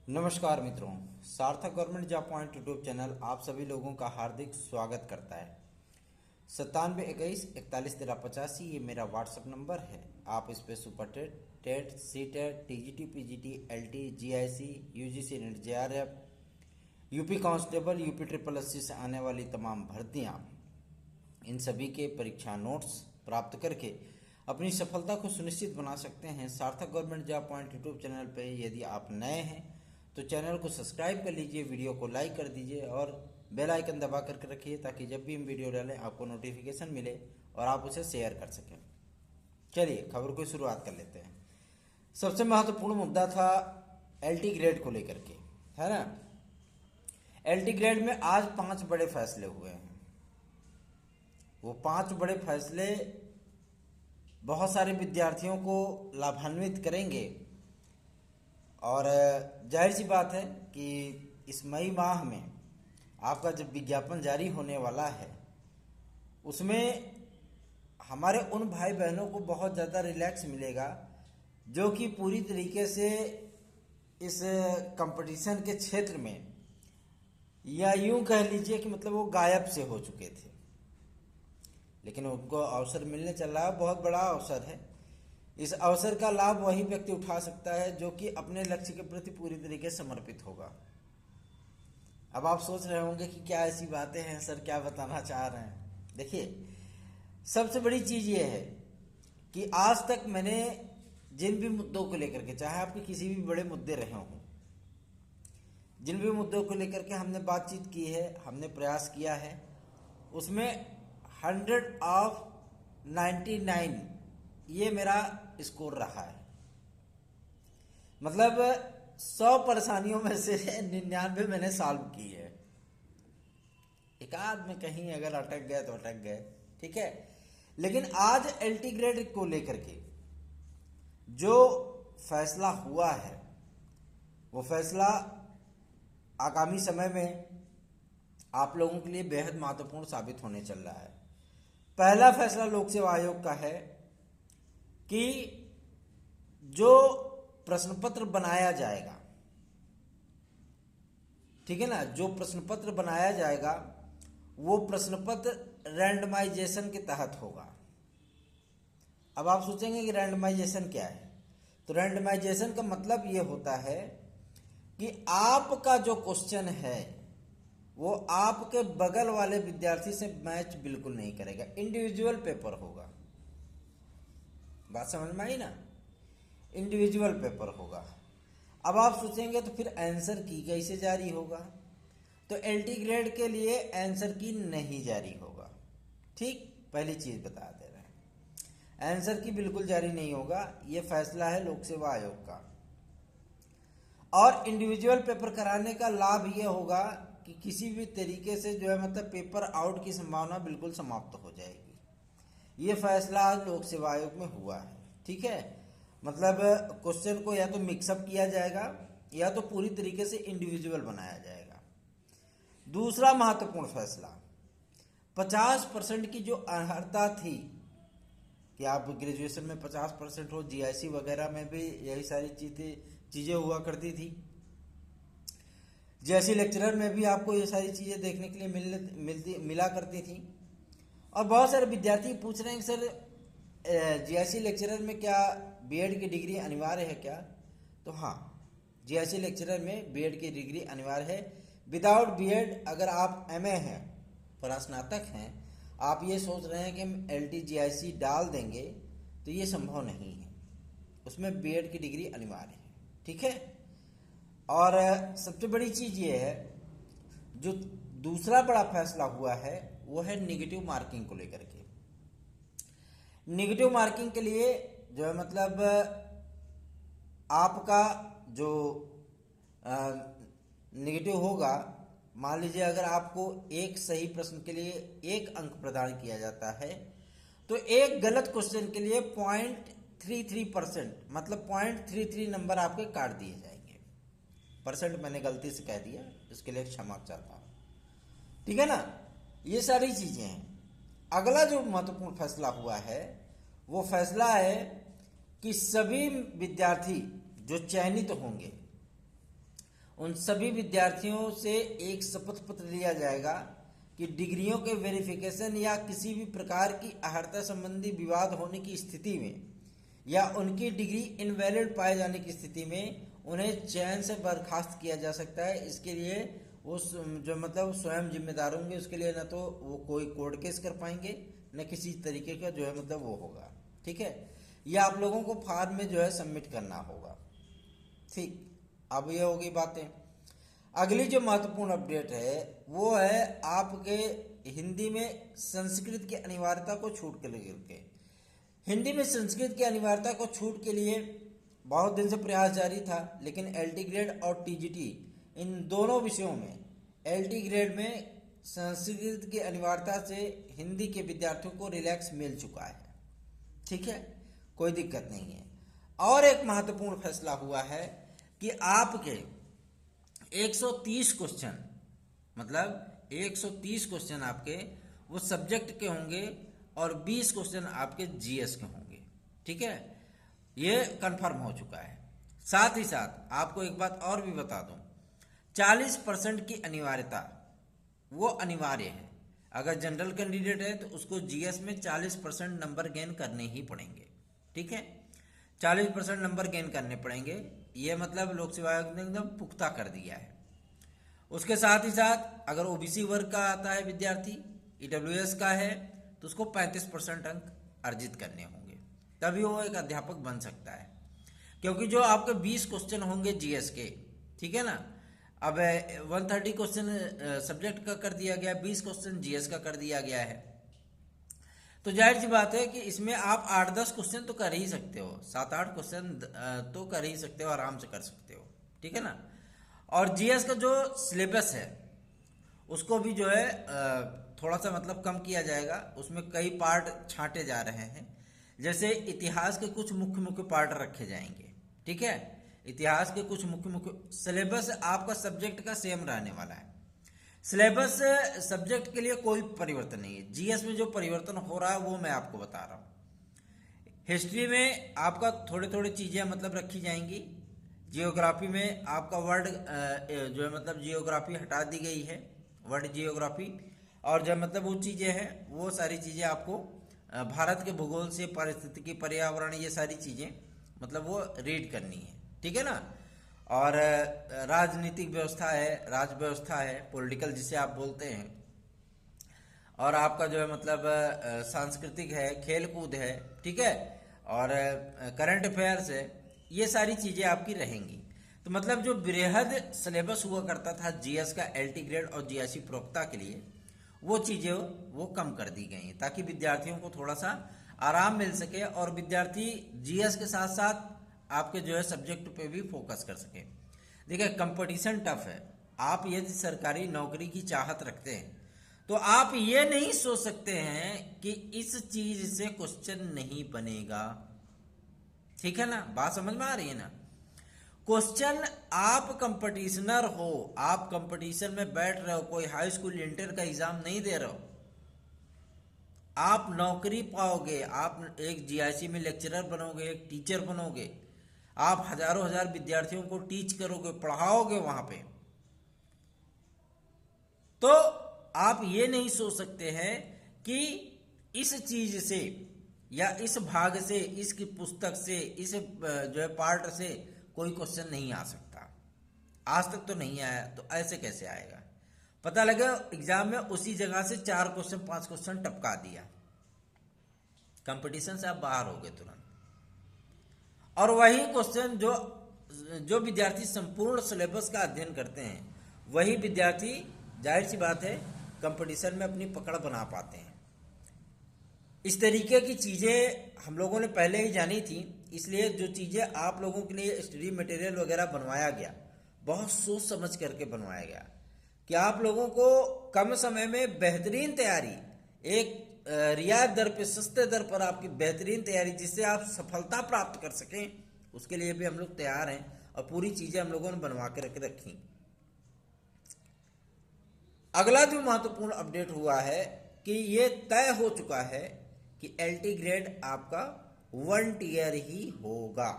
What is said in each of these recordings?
नमस्कार मित्रों, सार्थक government job point YouTube channel आप सभी लोगों का हार्दिक स्वागत करता है। 9721411385 ये मेरा व्हाट्सएप नंबर है। आप इस पे super TET, TET, C TET, TGT, PGT, LT, GIC, UGC NET, JRF, UP constable, UP triple SC से आने वाली तमाम भर्तियां, इन सभी के परीक्षा नोट्स प्राप्त करके अपनी सफलता को सुनिश्चित बना सकते हैं। सार्थक government job point YouTube channel पे यदि आप नए हैं तो चैनल को सब्सक्राइब कर लीजिए, वीडियो को लाइक कर दीजिए और बेल आइकन दबा करके रखिए ताकि जब भी हम वीडियो डालें आपको नोटिफिकेशन मिले और आप उसे शेयर कर सकें। चलिए खबर की शुरुआत कर लेते हैं। सबसे महत्वपूर्ण मुद्दा था एलटी ग्रेड को लेकर के, है ना। एलटी ग्रेड में आज 5 बड़े फैसले हुए हैं। वो 5 बड़े फैसले बहुत सारे विद्यार्थियों को लाभान्वित करेंगे और जाहिर सी बात है कि इस मई माह में आपका जब विज्ञापन जारी होने वाला है उसमें हमारे उन भाई बहनों को बहुत ज़्यादा रिलैक्स मिलेगा जो कि पूरी तरीके से इस कंपटीशन के क्षेत्र में, या यूं कह लीजिए कि मतलब वो गायब से हो चुके थे, लेकिन उनको अवसर मिलने चल रहा है। बहुत बड़ा अवसर है। इस अवसर का लाभ वही व्यक्ति उठा सकता है जो कि अपने लक्ष्य के प्रति पूरी तरीके से समर्पित होगा। अब आप सोच रहे होंगे कि क्या ऐसी बातें हैं सर, क्या बताना चाह रहे हैं। देखिए, सबसे बड़ी चीज़ ये है कि आज तक मैंने जिन भी मुद्दों को लेकर के, चाहे आपके किसी भी बड़े मुद्दे रहे हों, जिन भी मुद्दों को लेकर के हमने बातचीत की है, हमने प्रयास किया है, उसमें 100/99 ये मेरा स्कोर रहा है। मतलब 100 परेशानियों में से 99 मैंने सॉल्व की है। एक आध में कहीं अगर अटक गए तो अटक गए, ठीक है। लेकिन आज एलटी ग्रेड को लेकर के जो फैसला हुआ है वो फैसला आगामी समय में आप लोगों के लिए बेहद महत्वपूर्ण साबित होने चल रहा है। पहला फैसला लोक सेवा आयोग का है कि जो प्रश्न पत्र बनाया जाएगा, ठीक है ना, जो प्रश्न पत्र बनाया जाएगा वो प्रश्न पत्र रैंडमाइजेशन के तहत होगा। अब आप सोचेंगे कि रैंडमाइजेशन क्या है, तो रैंडमाइजेशन का मतलब ये होता है कि आपका जो क्वेश्चन है वो आपके बगल वाले विद्यार्थी से मैच बिल्कुल नहीं करेगा, इंडिविजुअल पेपर होगा। बात समझ में आई ना, इंडिविजुअल पेपर होगा। अब आप सोचेंगे तो फिर आंसर की कैसे जारी होगा, तो एलटी ग्रेड के लिए आंसर की नहीं जारी होगा। ठीक, पहली चीज बता दे रहे हैं, आंसर की बिल्कुल जारी नहीं होगा। यह फैसला है लोक सेवा आयोग का। और इंडिविजुअल पेपर कराने का लाभ यह होगा कि किसी भी तरीके से जो है मतलब पेपर आउट की संभावना बिल्कुल समाप्त हो जाएगी। ये फैसला आज लोक सेवा आयोग में हुआ है, ठीक है। मतलब क्वेश्चन को या तो मिक्सअप किया जाएगा या तो पूरी तरीके से इंडिविजुअल बनाया जाएगा। दूसरा महत्वपूर्ण फैसला, 50% की जो अर्हता थी कि आप ग्रेजुएशन में 50% हो, जीआईसी वगैरह में भी यही सारी चीजें हुआ करती थी। जीआईसी लेक्चरर में भी आपको ये सारी चीजें देखने के लिए मिला करती थी। और बहुत सारे विद्यार्थी पूछ रहे हैं सर जीआईसी लेक्चरर में क्या बीएड की डिग्री अनिवार्य है क्या? तो हाँ, जीआईसी लेक्चरर में बीएड की डिग्री अनिवार्य है। विदाउट बीएड अगर आप एमए हैं, स्नातक हैं, आप ये सोच रहे हैं कि हम एलटी जीआईसी डाल देंगे, तो ये संभव नहीं है। उसमें बीएड की डिग्री अनिवार्य है, ठीक है। और सबसे बड़ी चीज ये है, जो दूसरा बड़ा फैसला हुआ है वो है निगेटिव मार्किंग को लेकर के। निगेटिव मार्किंग के लिए जो है मतलब आपका जो निगेटिव होगा, मान लीजिए अगर आपको एक सही प्रश्न के लिए 1 अंक प्रदान किया जाता है तो एक गलत क्वेश्चन के लिए 0.33% मतलब 0.33 नंबर आपके काट दिए जाएंगे। परसेंट मैंने गलती से कह दिया, इसके लिए क्षमा चाहता हूं, ठीक है ना। ये सारी चीजें हैं। अगला जो महत्वपूर्ण फैसला हुआ है वो फैसला है कि सभी विद्यार्थी जो चयनित होंगे उन सभी विद्यार्थियों से एक शपथ पत्र लिया जाएगा कि डिग्रियों के वेरिफिकेशन या किसी भी प्रकार की अहर्ता संबंधी विवाद होने की स्थिति में या उनकी डिग्री इनवैलिड पाए जाने की स्थिति में उन्हें चयन से बर्खास्त किया जा सकता है। इसके लिए वो जो मतलब स्वयं जिम्मेदार होंगे, उसके लिए न तो वो कोई कोर्ट केस कर पाएंगे न किसी तरीके का जो है मतलब वो होगा। ठीक है, यह आप लोगों को फॉर्म में जो है सबमिट करना होगा। ठीक, अब ये होगी बातें। अगली जो महत्वपूर्ण अपडेट है वो है आपके हिंदी में संस्कृत की अनिवार्यता को छूट के लेकर। हिंदी में संस्कृत की अनिवार्यता को छूट के लिए बहुत दिन से प्रयास जारी था, लेकिन एलटी ग्रेड और टीजीटी इन दोनों विषयों में एलटी ग्रेड में संस्कृत की अनिवार्यता से हिंदी के विद्यार्थियों को रिलैक्स मिल चुका है। ठीक है, कोई दिक्कत नहीं है। और एक महत्वपूर्ण फैसला हुआ है कि आपके 130 क्वेश्चन, मतलब 130 क्वेश्चन आपके वो सब्जेक्ट के होंगे और 20 क्वेश्चन आपके जीएस के होंगे। ठीक है, ये कंफर्म हो चुका है। साथ ही साथ आपको एक बात और भी बता दूं, 40% की अनिवार्यता वो अनिवार्य है। अगर जनरल कैंडिडेट है तो उसको जीएस में 40% नंबर गेन करने ही पड़ेंगे। ठीक है, 40% नंबर गेन करने पड़ेंगे। ये मतलब लोक सेवा आयोग ने एकदम पुख्ता कर दिया है। उसके साथ ही साथ अगर ओबीसी वर्ग का आता है विद्यार्थी, ईडब्ल्यूएस का है, तो उसको 35% अंक अर्जित करने होंगे, तभी वो एक अध्यापक बन सकता है। क्योंकि जो आपके 20 क्वेश्चन होंगे जीएस के, ठीक है ना, अब 130 क्वेश्चन सब्जेक्ट का कर दिया गया, 20 क्वेश्चन जीएस का कर दिया गया है, तो जाहिर सी बात है कि इसमें आप 8-10 क्वेश्चन तो कर ही सकते हो, 7-8 क्वेश्चन तो कर ही सकते हो, आराम से कर सकते हो। ठीक है ना। और जीएस का जो सिलेबस है उसको भी जो है थोड़ा सा मतलब कम किया जाएगा। उसमें कई पार्ट छांटे जा रहे हैं, जैसे इतिहास के कुछ मुख्य मुख्य पार्ट रखे जाएंगे। ठीक है, इतिहास के कुछ मुख्य मुख्य, सिलेबस आपका सब्जेक्ट का सेम रहने वाला है। सिलेबस सब्जेक्ट के लिए कोई परिवर्तन नहीं है। जीएस में जो परिवर्तन हो रहा है वो मैं आपको बता रहा हूँ। हिस्ट्री में आपका थोड़े थोड़े चीजें मतलब रखी जाएंगी। जियोग्राफी में आपका वर्ड जो है मतलब जियोग्राफी हटा दी गई है, वर्ड जियोग्राफी, और जो मतलब वो चीजें हैं वो सारी चीजें आपको भारत के भूगोल से पारिस्थितिकी, पर्यावरण, ये सारी चीजें मतलब वो रीड करनी है। ठीक है ना। और राजनीतिक व्यवस्था है, राज व्यवस्था है, पॉलिटिकल जिसे आप बोलते हैं, और आपका जो है मतलब सांस्कृतिक है, खेल कूद है, ठीक है, और करंट अफेयर्स है, ये सारी चीजें आपकी रहेंगी। तो मतलब जो बृहद सिलेबस हुआ करता था जीएस का एलटी ग्रेड और जीआईसी प्रवक्ता के लिए, वो चीजें वो कम कर दी गई हैं ताकि विद्यार्थियों को थोड़ा सा आराम मिल सके और विद्यार्थी जीएस के साथ साथ आपके जो है सब्जेक्ट पे भी फोकस कर सके। देखिए कंपटीशन टफ है। आप यदि सरकारी नौकरी की चाहत रखते हैं तो आप ये नहीं सोच सकते हैं कि इस चीज से क्वेश्चन नहीं बनेगा। ठीक है ना, बात समझ में आ रही है ना। क्वेश्चन, आप कंपटीशनर हो, आप कंपटीशन में बैठ रहे हो, कोई हाई स्कूल इंटर का एग्जाम नहीं दे रहे हो, आप नौकरी पाओगे, आप एक जीआईसी में लेक्चरर बनोगे, एक टीचर बनोगे, आप हजारों हजार विद्यार्थियों को टीच करोगे, पढ़ाओगे वहां पे, तो आप ये नहीं सोच सकते हैं कि इस चीज से या इस भाग से, इसकी पुस्तक से, इस जो है पार्ट से कोई क्वेश्चन नहीं आ सकता। आज तक तो नहीं आया, तो ऐसे कैसे आएगा। पता लगा एग्जाम में उसी जगह से 4 क्वेश्चन 5 क्वेश्चन टपका दिया, कंपटीशन से आप बाहर हो गए तुरंत। और वही क्वेश्चन जो विद्यार्थी संपूर्ण सिलेबस का अध्ययन करते हैं, वही विद्यार्थी जाहिर सी बात है कंपटीशन में अपनी पकड़ बना पाते हैं। इस तरीके की चीजें हम लोगों ने पहले ही जानी थी, इसलिए जो चीजें आप लोगों के लिए स्टडी मटेरियल वगैरह बनवाया गया, बहुत सोच समझ करके बनवाया गया कि आप लोगों को कम समय में बेहतरीन तैयारी, एक रियायत दर पे, सस्ते दर पर आपकी बेहतरीन तैयारी, जिससे आप सफलता प्राप्त कर सकें, उसके लिए भी हम लोग तैयार हैं और पूरी चीजें हम लोगों ने बनवा के रखी। अगला जो महत्वपूर्ण अपडेट हुआ है कि ये तय हो चुका है कि एलटी ग्रेड आपका 1 ईयर ही होगा,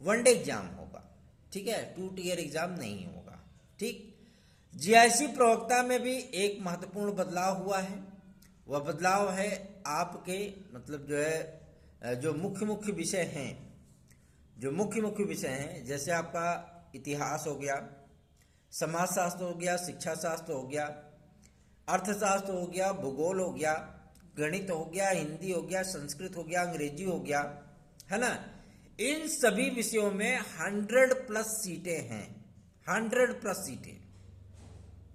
1 डे एग्जाम होगा। ठीक है, 2 टियर एग्जाम नहीं होगा। ठीक, जीआईसी प्रवक्ता में भी एक महत्वपूर्ण बदलाव हुआ है। वह बदलाव है आपके मतलब जो है जो मुख्य विषय हैं, जो मुख्य विषय हैं, जैसे आपका इतिहास हो गया, समाजशास्त्र हो गया, शिक्षा शास्त्र हो गया, अर्थशास्त्र हो गया, भूगोल हो गया, गणित हो गया, हिंदी हो गया, संस्कृत हो गया, अंग्रेजी हो गया, है ना। इन सभी विषयों में 100+ सीटें हैं, 100+ सीटें।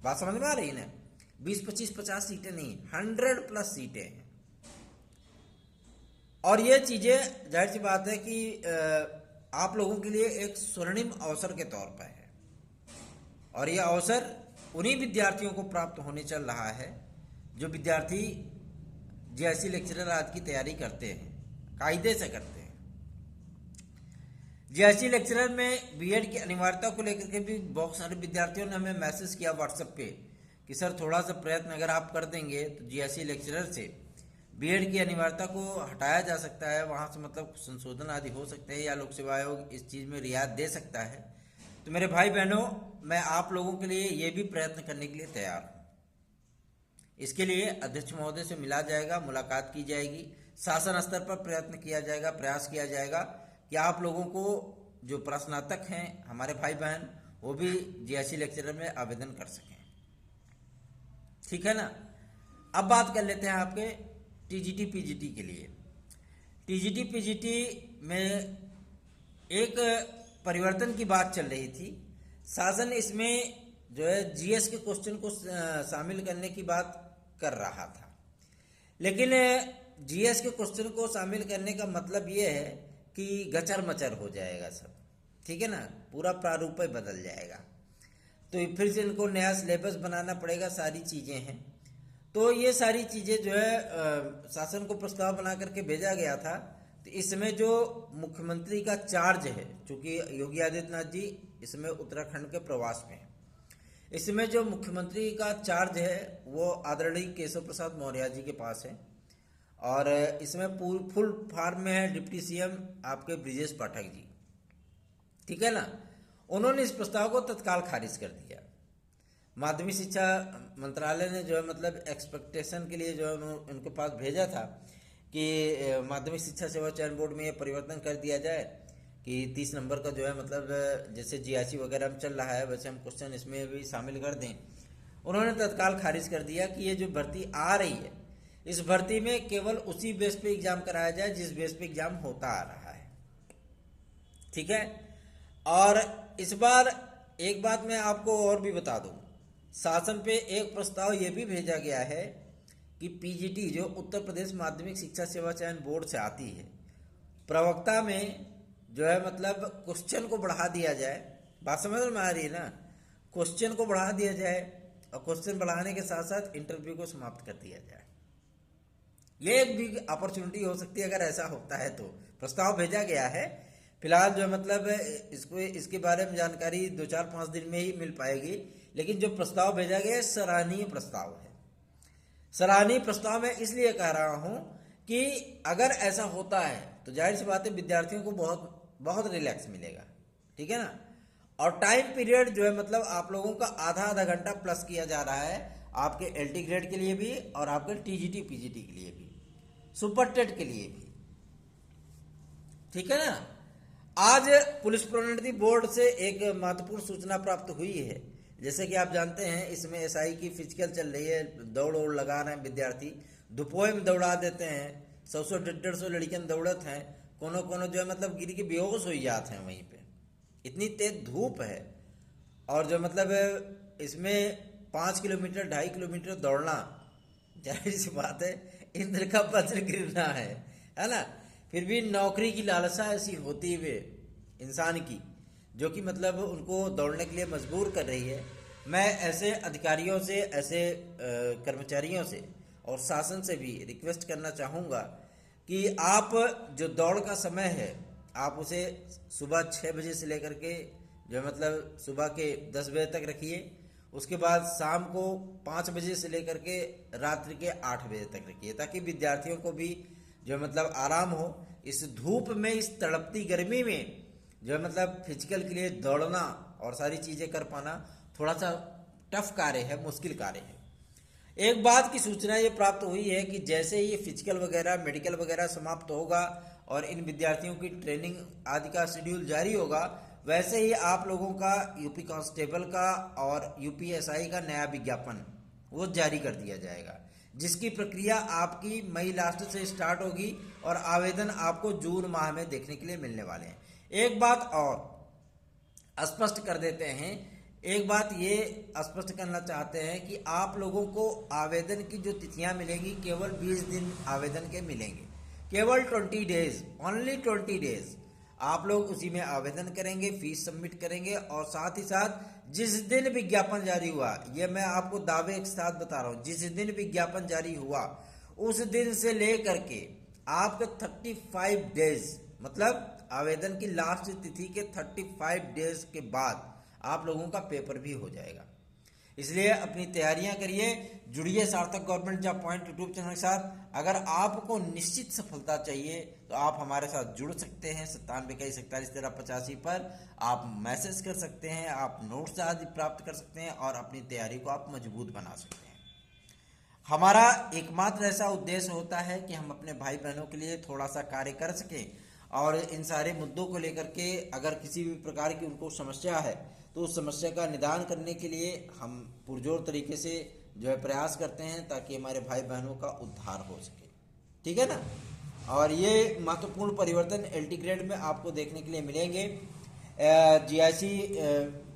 बात समझ में आ रही है ना, 20, 25, 50 सीटें नहीं, 100+ सीटें हैं। और ये चीजें जाहिर सी बात है कि आप लोगों के लिए एक स्वर्णिम अवसर के तौर पर है, और यह अवसर उन्हीं विद्यार्थियों को प्राप्त होने चल रहा है जो विद्यार्थी जीआईसी लेक्चरर आज की तैयारी करते हैं, कायदे से करते हैं। जीआईसी लेक्चरर में बीएड की अनिवार्यता को लेकर के भी बहुत सारे विद्यार्थियों ने हमें मैसेज किया व्हाट्सएप पे कि सर थोड़ा सा प्रयत्न अगर आप कर देंगे तो जीआईसी लेक्चरर से बीएड की अनिवार्यता को हटाया जा सकता है, वहाँ से मतलब संशोधन आदि हो सकते हैं, या लोक सेवा आयोग इस चीज़ में रियायत दे सकता है। तो मेरे भाई बहनों, मैं आप लोगों के लिए ये भी प्रयत्न करने के लिए तैयार हूँ। इसके लिए अध्यक्ष महोदय से मिला जाएगा, मुलाकात की जाएगी, शासन स्तर पर प्रयत्न किया जाएगा, प्रयास किया जाएगा कि आप लोगों को जो प्रश्नार्थक हैं हमारे भाई बहन, वो भी जीआईसी लेक्चरर में आवेदन कर सकें। ठीक है ना। अब बात कर लेते हैं आपके टीजीटी पीजीटी के लिए। टीजीटी पीजीटी में एक परिवर्तन की बात चल रही थी। शासन इसमें जो है जीएस के क्वेश्चन को शामिल करने की बात कर रहा था, लेकिन जीएस के क्वेश्चन को शामिल करने का मतलब ये है कि गचर मचर हो जाएगा सब, ठीक है ना, पूरा प्रारूप ही बदल जाएगा। तो फिर से इनको नया सिलेबस बनाना पड़ेगा, सारी चीज़ें हैं। तो ये सारी चीज़ें जो है शासन को प्रस्ताव बना करके भेजा गया था। तो इसमें जो मुख्यमंत्री का चार्ज है, चूँकि योगी आदित्यनाथ जी इसमें उत्तराखंड के प्रवास में है, इसमें जो मुख्यमंत्री का चार्ज है वो आदरणीय केशव प्रसाद मौर्य जी के पास है, और इसमें फुल फॉर्म में है डिप्टी सीएम आपके ब्रिजेश पाठक जी, ठीक है ना। उन्होंने इस प्रस्ताव को तत्काल खारिज कर दिया। माध्यमिक शिक्षा मंत्रालय ने जो है मतलब एक्सपेक्टेशन के लिए जो है उनके पास भेजा था कि माध्यमिक शिक्षा सेवा चयन बोर्ड में ये परिवर्तन कर दिया जाए कि 30 नंबर का जो है मतलब जैसे जीआईसी वगैरह में चल रहा है वैसे हम क्वेश्चन इसमें भी शामिल कर दें। उन्होंने तत्काल खारिज कर दिया कि ये जो भर्ती आ रही है, इस भर्ती में केवल उसी बेस पे एग्जाम कराया जाए जिस बेस पे एग्जाम होता आ रहा है, ठीक है। और इस बार एक बात मैं आपको और भी बता दूं, शासन पे एक प्रस्ताव ये भी भेजा गया है कि पीजीटी जो उत्तर प्रदेश माध्यमिक शिक्षा सेवा चयन बोर्ड से आती है, प्रवक्ता में जो है मतलब क्वेश्चन को बढ़ा दिया जाए। बात समझ में आ रही है ना, क्वेश्चन को बढ़ा दिया जाए, और क्वेश्चन बढ़ाने के साथ साथ इंटरव्यू को समाप्त कर दिया जाए। ये एक भी अपॉर्चुनिटी हो सकती है अगर ऐसा होता है तो। प्रस्ताव भेजा गया है, फिलहाल जो मतलब इसको इसके बारे में जानकारी 2-4-5 दिन में ही मिल पाएगी, लेकिन जो प्रस्ताव भेजा गया है सराहनीय प्रस्ताव है। सराहनीय प्रस्ताव मैं इसलिए कह रहा हूं कि अगर ऐसा होता है तो जाहिर सी बात है विद्यार्थियों को बहुत बहुत रिलैक्स मिलेगा, ठीक है ना। और टाइम पीरियड जो है मतलब आप लोगों का आधा घंटा प्लस किया जा रहा है, आपके एलटी ग्रेड के लिए भी और आपके टीजीटी पीजीटी के लिए भी, सुपर टेट के लिए भी, ठीक है ना। आज पुलिस प्रोन्नति बोर्ड से एक महत्वपूर्ण सूचना प्राप्त हुई है। जैसे कि आप जानते हैं इसमें एसआई की फिजिकल चल रही है, दौड़ लगा रहे हैं विद्यार्थी, दोपहर में दौड़ा देते हैं, 100-150 लड़कियां दौड़त हैं, कोनो जो है मतलब गिर के बेहोश हो जाते हैं वहीं पे, इतनी तेज धूप है। और जो मतलब इसमें 5 किलोमीटर 2.5 किलोमीटर दौड़ना, जाहिर सी बात है इंद्र का वज्र गिरना है ना। फिर भी नौकरी की लालसा ऐसी होती है इंसान की जो कि मतलब उनको दौड़ने के लिए मजबूर कर रही है। मैं ऐसे अधिकारियों से, ऐसे कर्मचारियों से और शासन से भी रिक्वेस्ट करना चाहूँगा कि आप जो दौड़ का समय है आप उसे सुबह 6 बजे से लेकर के जो मतलब सुबह के 10 बजे तक रखिए, उसके बाद शाम को 5 बजे से लेकर के रात्रि के 8 बजे तक रखिए, ताकि विद्यार्थियों को भी जो मतलब आराम हो। इस धूप में, इस तड़पती गर्मी में जो है मतलब फिजिकल के लिए दौड़ना और सारी चीज़ें कर पाना थोड़ा सा टफ कार्य है, मुश्किल कार्य है। एक बात की सूचना ये प्राप्त हुई है कि जैसे ही ये फिजिकल वगैरह मेडिकल वगैरह समाप्त होगा और इन विद्यार्थियों की ट्रेनिंग आदि का शेड्यूल जारी होगा, वैसे ही आप लोगों का यूपी कांस्टेबल का और यूपीएसआई का नया विज्ञापन वो जारी कर दिया जाएगा, जिसकी प्रक्रिया आपकी मई लास्ट से स्टार्ट होगी और आवेदन आपको जून माह में देखने के लिए मिलने वाले हैं। एक बात और स्पष्ट कर देते हैं, एक बात ये स्पष्ट करना चाहते हैं कि आप लोगों को आवेदन की जो तिथियां मिलेंगी केवल 20 दिन आवेदन के मिलेंगे, केवल 20 डेज, ओनली 20 डेज आप लोग उसी में आवेदन करेंगे, फीस सबमिट करेंगे और साथ ही साथ जिस दिन विज्ञापन जारी हुआ, ये मैं आपको दावे के साथ बता रहा हूँ, जिस दिन विज्ञापन जारी हुआ उस दिन से लेकर के आपके 35 डेज मतलब आवेदन की लास्ट तिथि के 35 डेज के बाद आप लोगों का पेपर भी हो जाएगा। इसलिए अपनी तैयारियां करिए, जुड़िए सार्थक government job point YouTube channel के साथ। अगर आपको निश्चित सफलता चाहिए तो आप हमारे साथ जुड़ सकते हैं। 9721411385 पर आप मैसेज कर सकते हैं, आप नोट्स आदि प्राप्त कर सकते हैं और अपनी तैयारी को आप मजबूत बना सकते हैं। हमारा एकमात्र ऐसा उद्देश्य होता है कि हम अपने भाई बहनों के लिए थोड़ा सा कार्य कर सकें और इन सारे मुद्दों को लेकर के अगर किसी भी प्रकार की उनको समस्या है तो उस समस्या का निदान करने के लिए हम पुरजोर तरीके से जो है प्रयास करते हैं ताकि हमारे भाई बहनों का उद्धार हो सके। ठीक है ना। और ये महत्वपूर्ण परिवर्तन एलटी ग्रेड में आपको देखने के लिए मिलेंगे। जीआईसी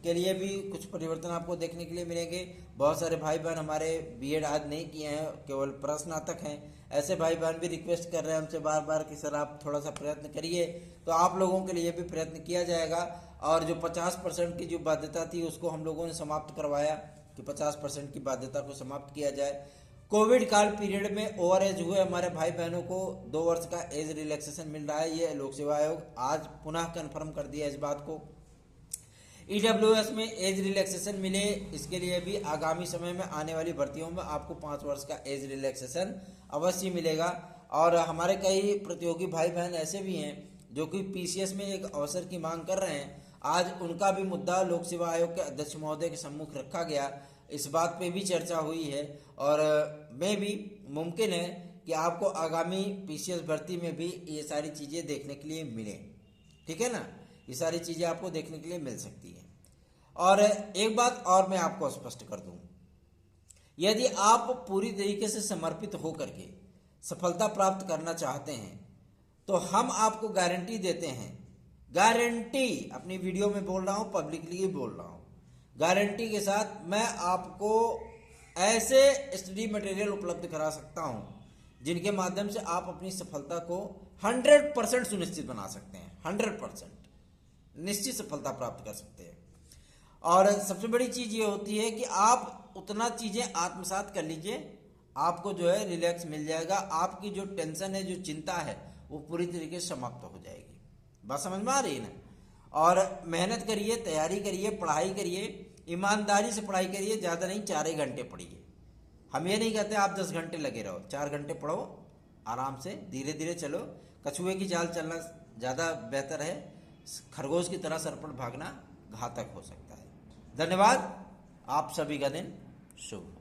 के लिए भी कुछ परिवर्तन आपको देखने के लिए मिलेंगे। बहुत सारे भाई बहन हमारे बीएड आज नहीं किए हैं, केवल प्रश्नातक हैं, ऐसे भाई बहन भी रिक्वेस्ट कर रहे हैं हमसे बार बार कि सर आप थोड़ा सा प्रयत्न करिए, तो आप लोगों के लिए भी प्रयत्न किया जाएगा। और जो 50% की जो बाध्यता थी उसको हम लोगों ने समाप्त करवाया कि 50% की बाध्यता को समाप्त किया जाए। कोविड काल पीरियड में ओवर एज हुए हमारे भाई बहनों को 2 वर्ष का एज रिलैक्सेशन मिल रहा है। ये लोक सेवा आयोग आज पुनः कन्फर्म कर दिया इस बात को। ईडब्ल्यूएस में एज रिलैक्सेशन मिले, इसके लिए भी आगामी समय में आने वाली भर्तियों में आपको 5 वर्ष का एज रिलैक्सेशन अवश्य मिलेगा। और हमारे कई प्रतियोगी भाई बहन ऐसे भी हैं जो कि पीसीएस में एक अवसर की मांग कर रहे हैं। आज उनका भी मुद्दा लोक सेवा आयोग के अध्यक्ष महोदय के सम्मुख रखा गया, इस बात पे भी चर्चा हुई है और मैं भी मुमकिन है कि आपको आगामी पीसीएस भर्ती में भी ये सारी चीज़ें देखने के लिए मिले। ठीक है ना, ये सारी चीज़ें आपको देखने के लिए मिल सकती है। और एक बात और मैं आपको स्पष्ट कर दूं, यदि आप पूरी तरीके से समर्पित होकर के सफलता प्राप्त करना चाहते हैं तो हम आपको गारंटी देते हैं, गारंटी अपनी वीडियो में बोल रहा हूं, पब्लिकली बोल रहा हूं, गारंटी के साथ मैं आपको ऐसे स्टडी मटेरियल उपलब्ध करा सकता हूं जिनके माध्यम से आप अपनी सफलता को 100% सुनिश्चित बना सकते हैं। 100% निश्चित सफलता प्राप्त कर सकते हैं। और सबसे बड़ी चीज ये होती है कि आप उतना चीजें आत्मसात कर लीजिए, आपको जो है रिलैक्स मिल जाएगा, आपकी जो टेंशन है, जो चिंता है, वो पूरी तरीके से समाप्त हो जाएगी। बात समझ में आ रही है ना। और मेहनत करिए, तैयारी करिए, पढ़ाई करिए, ईमानदारी से पढ़ाई करिए, ज़्यादा नहीं 4 ही घंटे पढ़िए। हम ये नहीं कहते आप 10 घंटे लगे रहो, 4 घंटे पढ़ो, आराम से धीरे धीरे चलो। कछुए की चाल चलना ज़्यादा बेहतर है, खरगोश की तरह सर पर भागना घातक हो सकता है। धन्यवाद, आप सभी का दिन शुभ हो।